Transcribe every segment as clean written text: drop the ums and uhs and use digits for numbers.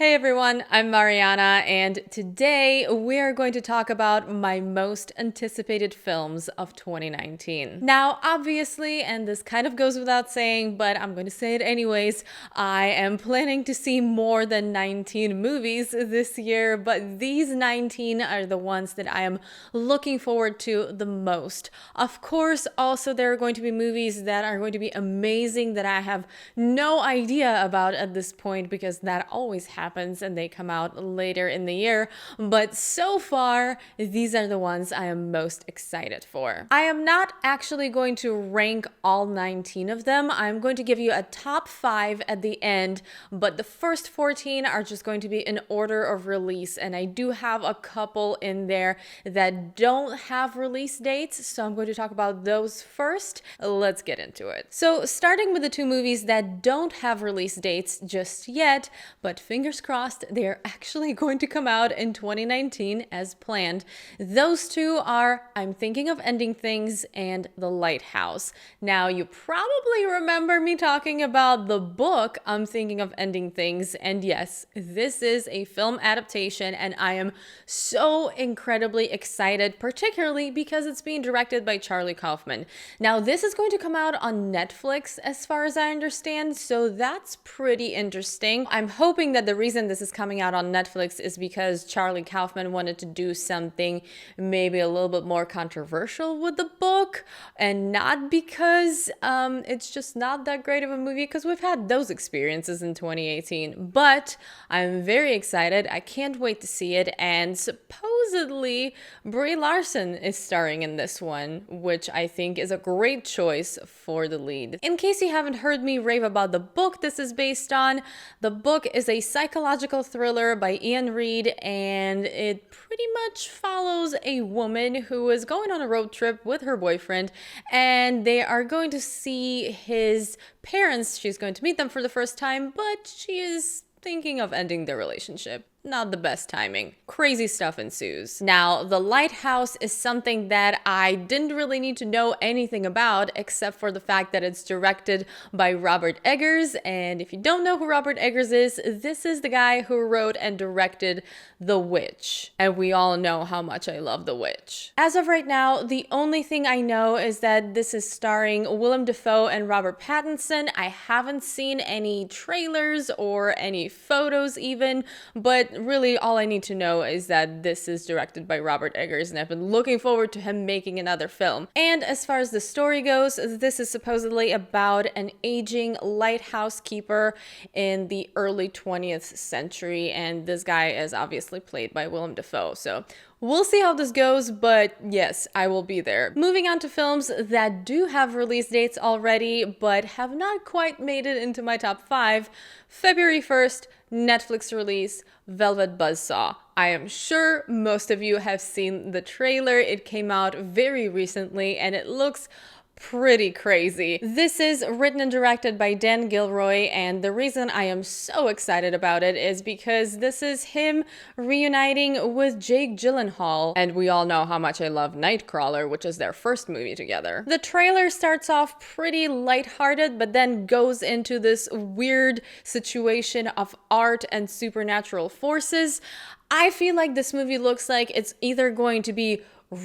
Hey everyone, I'm Mariana, and today we are going to talk about my most anticipated films of 2019. Now, obviously, and this kind of goes without saying, but I'm going to say it anyways, I am planning to see more than 19 movies this year, but these 19 are the ones that I am looking forward to the most. Of course, also there are going to be movies that are going to be amazing that I have no idea about at this point because that always happens and they come out later in the year. But so far, these are the ones I am most excited for. I am not actually going to rank all 19 of them. I'm going to give you a top 5 at the end, but the first 14 are just going to be in order of release, and I do have a couple in there that don't have release dates, so I'm going to talk about those first. Let's get into it. So starting with the two movies that don't have release dates just yet, but fingers crossed, they're actually going to come out in 2019 as planned. Those two are I'm Thinking of Ending Things and The Lighthouse. Now, you probably remember me talking about the book I'm Thinking of Ending Things, and yes, this is a film adaptation, and I am so incredibly excited, particularly because it's being directed by Charlie Kaufman. Now, this is going to come out on Netflix as far as I understand, so that's pretty interesting. I'm hoping that the reason this is coming out on Netflix is because Charlie Kaufman wanted to do something maybe a little bit more controversial with the book, and not because it's just not that great of a movie, because we've had those experiences in 2018. But I'm very excited. I can't wait to see it, and supposedly Brie Larson is starring in this one, which I think is a great choice for the lead. In case you haven't heard me rave about the book this is based on, the book is a psychological thriller by Ian Reid, and it pretty much follows a woman who is going on a road trip with her boyfriend, and they are going to see his parents. She's going to meet them for the first time, but she is thinking of ending their relationship. Not the best timing. Crazy stuff ensues. Now, The Lighthouse is something that I didn't really need to know anything about, except for the fact that it's directed by Robert Eggers. And if you don't know who Robert Eggers is, this is the guy who wrote and directed The Witch. And we all know how much I love The Witch. As of right now, the only thing I know is that this is starring Willem Dafoe and Robert Pattinson. I haven't seen any trailers or any photos even, but really all I need to know is that this is directed by Robert Eggers, and I've been looking forward to him making another film. And as far as the story goes, this is supposedly about an aging lighthouse keeper in the early 20th century, and this guy is obviously played by Willem Dafoe. So we'll see how this goes, but yes, I will be there. Moving on to films that do have release dates already, but have not quite made it into my top 5. February 1st, Netflix release, Velvet Buzzsaw. I am sure most of you have seen the trailer. It came out very recently, and it looks pretty crazy. This is written and directed by Dan Gilroy, and the reason I am so excited about it is because this is him reuniting with Jake Gyllenhaal, and we all know how much I love Nightcrawler, which is their first movie together. The trailer starts off pretty lighthearted, but then goes into this weird situation of art and supernatural forces. I feel like this movie looks like it's either going to be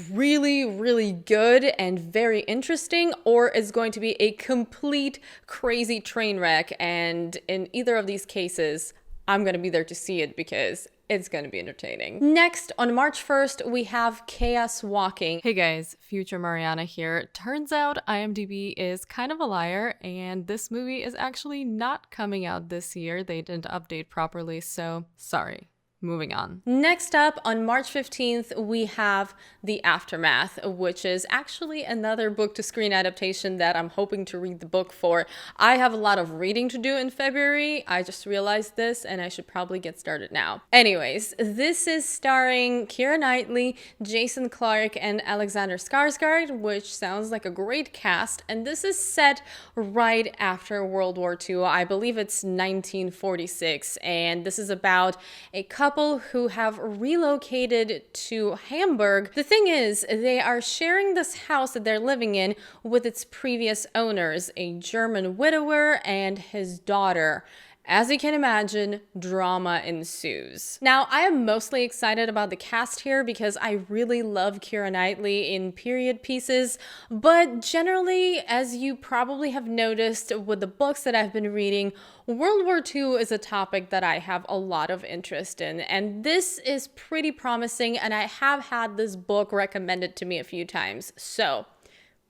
really good and very interesting, or it's going to be a complete crazy train wreck, and in either of these cases I'm gonna be there to see it because it's gonna be entertaining. Next, on March 1st, we have Chaos Walking. Hey guys, future Mariana here. Turns out IMDb is kind of a liar, and this movie is actually not coming out this year. They didn't update properly, so sorry. Moving on. Next up, on March 15th, we have The Aftermath, which is actually another book-to-screen adaptation that I'm hoping to read the book for. I have a lot of reading to do in February. I just realized this, and I should probably get started now. Anyways, this is starring Keira Knightley, Jason Clarke, and Alexander Skarsgård, which sounds like a great cast, and this is set right after World War II. I believe it's 1946, and this is about a couple who have relocated to Hamburg. The thing is, they are sharing this house that they're living in with its previous owners, a German widower and his daughter. As you can imagine, drama ensues. Now, I am mostly excited about the cast here because I really love Keira Knightley in period pieces, but generally, as you probably have noticed with the books that I've been reading, World War II is a topic that I have a lot of interest in, and this is pretty promising, and I have had this book recommended to me a few times, so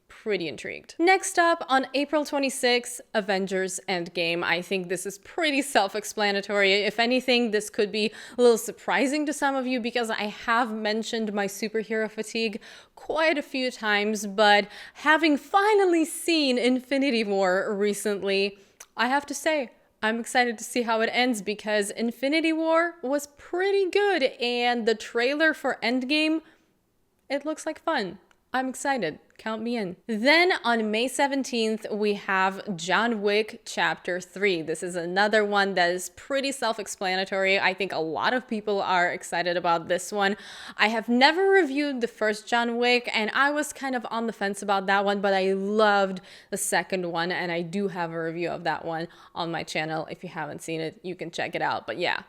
pretty intrigued. Next up, on April 26th, Avengers Endgame. I think this is pretty self-explanatory. If anything, this could be a little surprising to some of you because I have mentioned my superhero fatigue quite a few times, but having finally seen Infinity War recently, I have to say, I'm excited to see how it ends because Infinity War was pretty good and the trailer for Endgame, it looks like fun. I'm excited. Count me in. Then on May 17th, we have John Wick Chapter 3. This is another one that is pretty self-explanatory. I think a lot of people are excited about this one. I have never reviewed the first John Wick, and I was kind of on the fence about that one, but I loved the second one, and I do have a review of that one on my channel. If you haven't seen it, you can check it out. But yeah,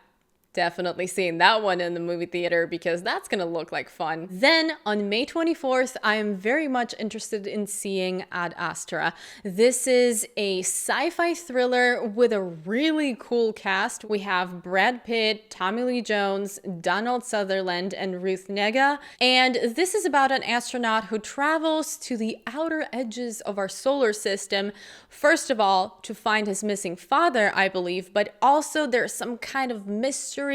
definitely seeing that one in the movie theater because that's gonna look like fun. Then on May 24th, I am very much interested in seeing Ad Astra. This is a sci-fi thriller with a really cool cast. We have Brad Pitt, Tommy Lee Jones, Donald Sutherland, and Ruth Negga. And this is about an astronaut who travels to the outer edges of our solar system, first of all, to find his missing father, I believe, but also there's some kind of mystery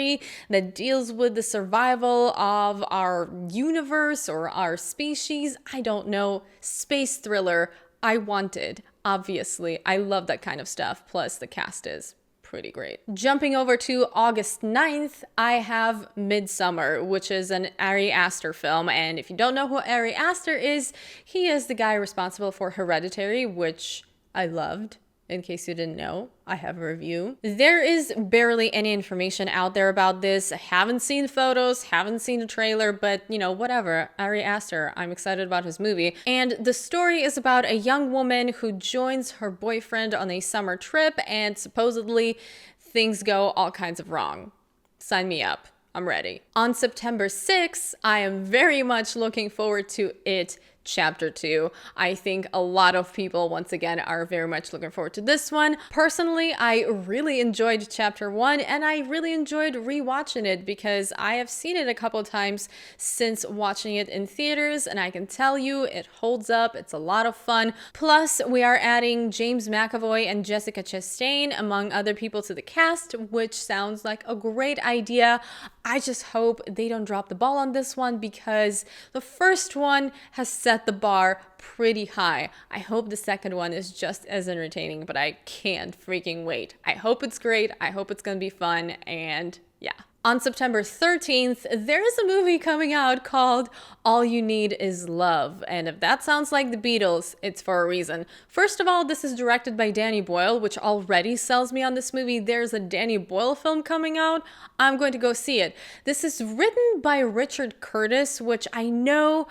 that deals with the survival of our universe or our species. I don't know. Space thriller I wanted, obviously. I love that kind of stuff. Plus the cast is pretty great. Jumping over to August 9th, I have Midsummer, which is an Ari Aster film. And if you don't know who Ari Aster is, he is the guy responsible for Hereditary, which I loved. In case you didn't know, I have a review. There is barely any information out there about this. I haven't seen photos, haven't seen a trailer, but you know, whatever. Ari Aster, I'm excited about his movie. And the story is about a young woman who joins her boyfriend on a summer trip and supposedly things go all kinds of wrong. Sign me up. I'm ready. On September 6th, I am very much looking forward to It Chapter 2. I think a lot of people, once again, are very much looking forward to this one. Personally, I really enjoyed Chapter 1 and I really enjoyed rewatching it because I have seen it a couple times since watching it in theaters and I can tell you it holds up. It's a lot of fun. Plus, we are adding James McAvoy and Jessica Chastain, among other people, to the cast, which sounds like a great idea. I just hope they don't drop the ball on this one because the first one has set the bar pretty high. I hope the second one is just as entertaining, but I can't freaking wait. I hope it's great. I hope it's gonna be fun, and yeah. On September 13th, there is a movie coming out called All You Need Is Love. And if that sounds like the Beatles, it's for a reason. First of all, this is directed by Danny Boyle, which already sells me on this movie. There's a Danny Boyle film coming out. I'm going to go see it. This is written by Richard Curtis, which I know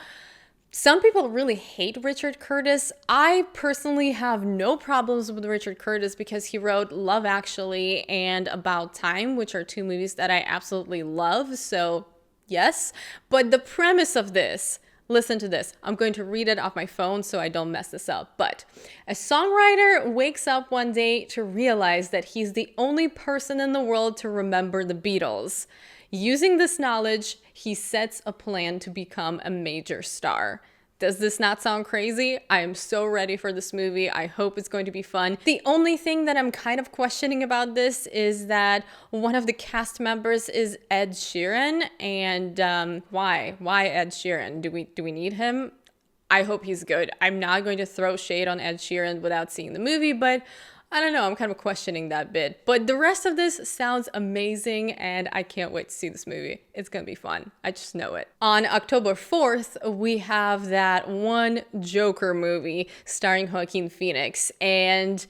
some people really hate Richard Curtis. I personally have no problems with Richard Curtis because he wrote Love Actually and About Time, which are two movies that I absolutely love. So yes, but the premise of this, listen to this. I'm going to read it off my phone so I don't mess this up. But a songwriter wakes up one day to realize that he's the only person in the world to remember the Beatles. Using this knowledge, he sets a plan to become a major star. Does this not sound crazy? I am so ready for this movie. I hope it's going to be fun. The only thing that I'm kind of questioning about this is that one of the cast members is Ed Sheeran. And why? Why Ed Sheeran? Do we need him? I hope he's good. I'm not going to throw shade on Ed Sheeran without seeing the movie, but I don't know, I'm kind of questioning that bit. But the rest of this sounds amazing and I can't wait to see this movie. It's gonna be fun. I just know it. On October 4th, we have that one Joker movie starring Joaquin Phoenix. And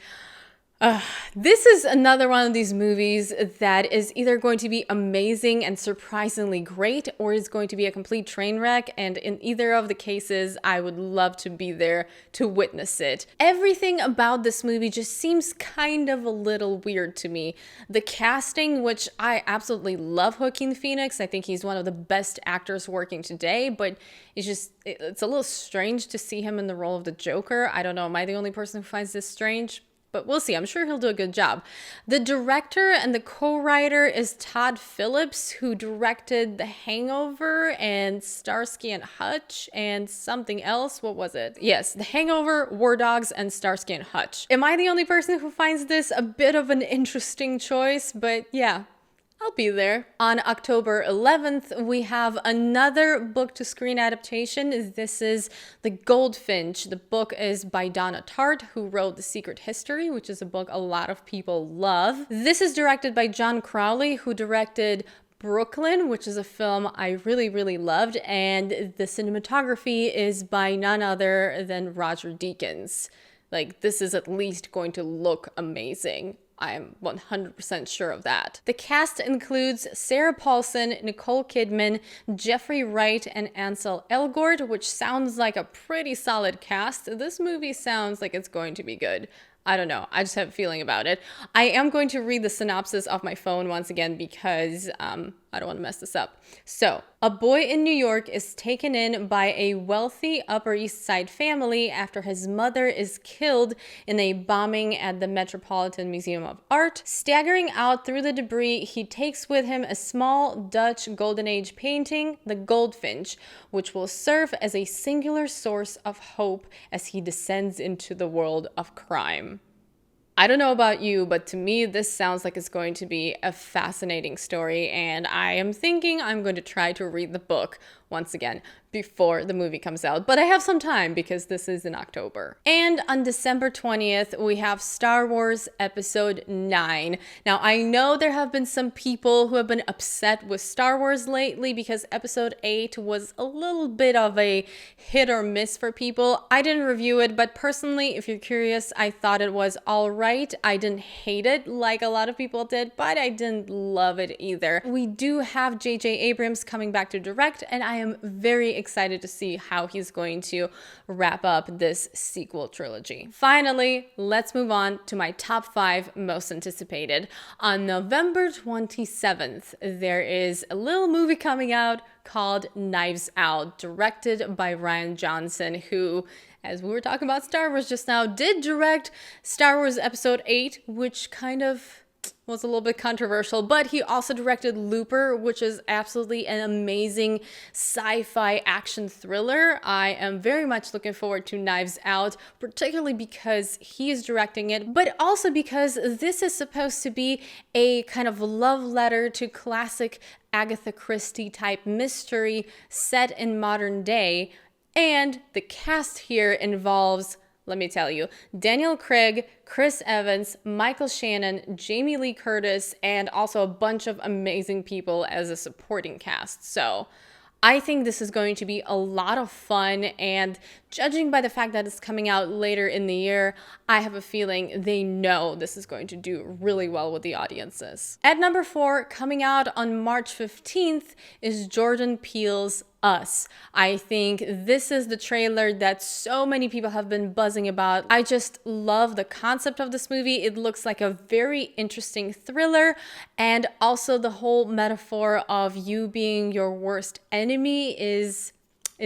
This is another one of these movies that is either going to be amazing and surprisingly great, or is going to be a complete train wreck. And in either of the cases, I would love to be there to witness it. Everything about this movie just seems kind of a little weird to me. The casting, which I absolutely love Joaquin Phoenix. I think he's one of the best actors working today, but it's a little strange to see him in the role of the Joker. I don't know. Am I the only person who finds this strange? But we'll see. I'm sure he'll do a good job. The director and the co-writer is Todd Phillips, who directed The Hangover and Starsky and Hutch and something else. What was it? Yes, The Hangover, War Dogs, and Starsky and Hutch. Am I the only person who finds this a bit of an interesting choice? But yeah, I'll be there. On October 11th, we have another book-to-screen adaptation. This is The Goldfinch. The book is by Donna Tartt, who wrote The Secret History, which is a book a lot of people love. This is directed by John Crowley, who directed Brooklyn, which is a film I really, really loved, and the cinematography is by none other than Roger Deakins. Like, this is at least going to look amazing. I'm 100% sure of that. The cast includes Sarah Paulson, Nicole Kidman, Jeffrey Wright, and Ansel Elgort, which sounds like a pretty solid cast. This movie sounds like it's going to be good. I don't know. I just have a feeling about it. I am going to read the synopsis off my phone once again because I don't want to mess this up. So, a boy in New York is taken in by a wealthy Upper East Side family after his mother is killed in a bombing at the Metropolitan Museum of Art. Staggering out through the debris, he takes with him a small Dutch Golden Age painting, the Goldfinch, which will serve as a singular source of hope as he descends into the world of crime. I don't know about you, but to me, this sounds like it's going to be a fascinating story, and I am thinking I'm going to try to read the book once again before the movie comes out. But I have some time because this is in October. And on December 20th, we have Star Wars Episode 9. Now, I know there have been some people who have been upset with Star Wars lately because Episode 8 was a little bit of a hit or miss for people. I didn't review it, but personally, if you're curious, I thought it was all right. I didn't hate it like a lot of people did, but I didn't love it either. We do have J.J. Abrams coming back to direct, and I am very excited to see how he's going to wrap up this sequel trilogy. Finally, let's move on to my top 5 most anticipated. On November 27th, there is a little movie coming out called Knives Out, directed by Rian Johnson, who, as we were talking about Star Wars just now, did direct Star Wars Episode 8, which kind of was a little bit controversial, but he also directed Looper, which is absolutely an amazing sci-fi action thriller. I am very much looking forward to Knives Out, particularly because he is directing it, but also because this is supposed to be a kind of love letter to classic Agatha Christie type mystery set in modern day. And the cast here involves, let me tell you, Daniel Craig, Chris Evans, Michael Shannon, Jamie Lee Curtis, and also a bunch of amazing people as a supporting cast. So I think this is going to be a lot of fun, and judging by the fact that it's coming out later in the year, I have a feeling they know this is going to do really well with the audiences. At number 4, coming out on March 15th, is Jordan Peele's Us. I think this is the trailer that so many people have been buzzing about. I just love the concept of this movie. It looks like a very interesting thriller, and also the whole metaphor of you being your worst enemy is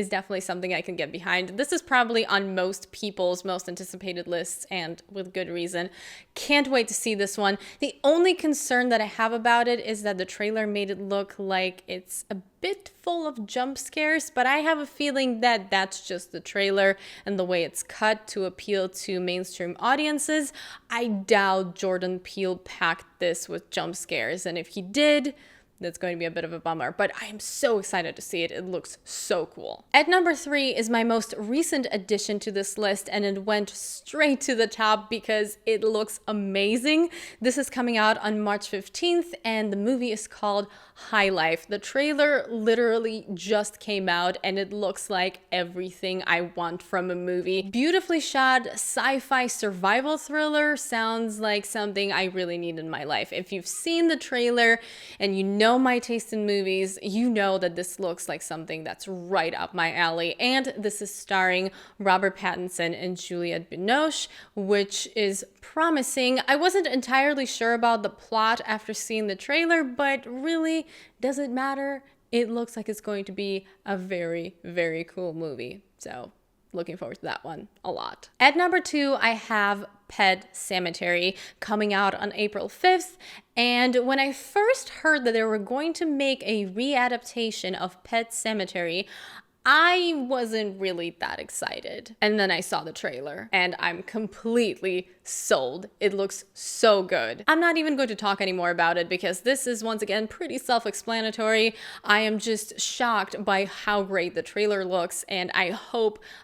definitely something I can get behind. This is probably on most people's most anticipated lists, and with good reason. Can't wait to see this one. The only concern that I have about it is that the trailer made it look like it's a bit full of jump scares, but I have a feeling that that's just the trailer and the way it's cut to appeal to mainstream audiences. I doubt Jordan Peele packed this with jump scares, and if he did, that's going to be a bit of a bummer, but I am so excited to see it. It looks so cool. At number 3 is my most recent addition to this list, and it went straight to the top because it looks amazing. This is coming out on March 15th, and the movie is called High Life. The trailer literally just came out, and it looks like everything I want from a movie. Beautifully shot, sci-fi survival thriller sounds like something I really need in my life. If you've seen the trailer and you know my taste in movies, you know that this looks like something that's right up my alley. And this is starring Robert Pattinson and Juliette Binoche, which is promising. I wasn't entirely sure about the plot after seeing the trailer, but really, does it matter? It looks like it's going to be a very, very cool movie. So looking forward to that one a lot. At number 2, I have Pet Sematary coming out on April 5th. And when I first heard that they were going to make a readaptation of Pet Sematary, I wasn't really that excited. And then I saw the trailer and I'm completely sold. It looks so good. I'm not even going to talk anymore about it because this is once again pretty self-explanatory. I am just shocked by how great the trailer looks, and I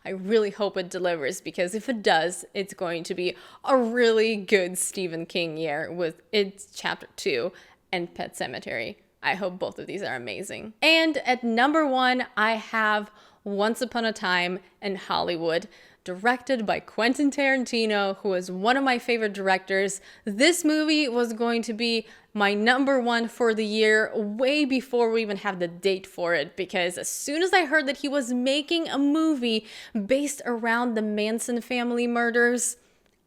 really hope it delivers, because if it does, it's going to be a really good Stephen King year with its Chapter 2 and Pet Sematary. I hope both of these are amazing. And at number 1, I have Once Upon a Time in Hollywood, directed by Quentin Tarantino, who is one of my favorite directors. This movie was going to be my number 1 for the year way before we even have the date for it, because as soon as I heard that he was making a movie based around the Manson family murders,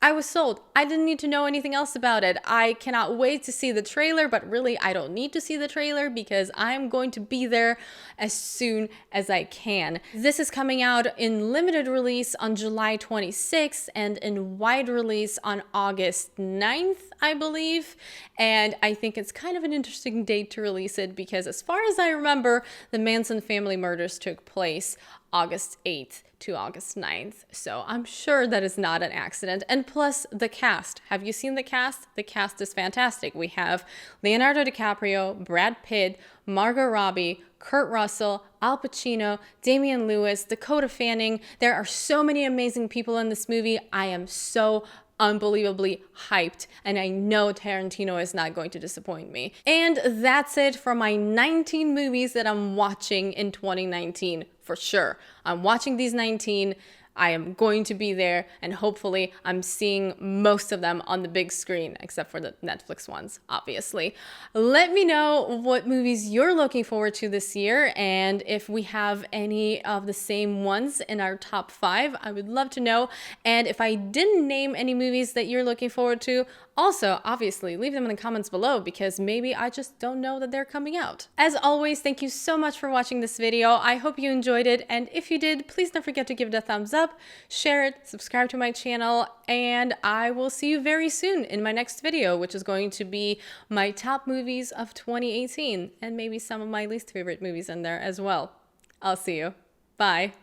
I was sold. I didn't need to know anything else about it. I cannot wait to see the trailer, but really I don't need to see the trailer because I'm going to be there as soon as I can. This is coming out in limited release on July 26th and in wide release on August 9th, I believe. And I think it's kind of an interesting date to release it because as far as I remember, the Manson family murders took place August 8th to August 9th. So I'm sure that is not an accident. And plus the cast. Have you seen the cast? The cast is fantastic. We have Leonardo DiCaprio, Brad Pitt, Margot Robbie, Kurt Russell, Al Pacino, Damian Lewis, Dakota Fanning. There are so many amazing people in this movie. I am so unbelievably hyped, and I know Tarantino is not going to disappoint me. And that's it for my 19 movies that I'm watching in 2019 for sure. I'm watching these 19. I am going to be there, and hopefully I'm seeing most of them on the big screen, except for the Netflix ones, obviously. Let me know what movies you're looking forward to this year, and if we have any of the same ones in our top 5, I would love to know. And if I didn't name any movies that you're looking forward to, also, obviously, leave them in the comments below because maybe I just don't know that they're coming out. As always, thank you so much for watching this video. I hope you enjoyed it, and if you did, please don't forget to give it a thumbs up, share it, subscribe to my channel, and I will see you very soon in my next video, which is going to be my top movies of 2018, and maybe some of my least favorite movies in there as well. I'll see you. Bye.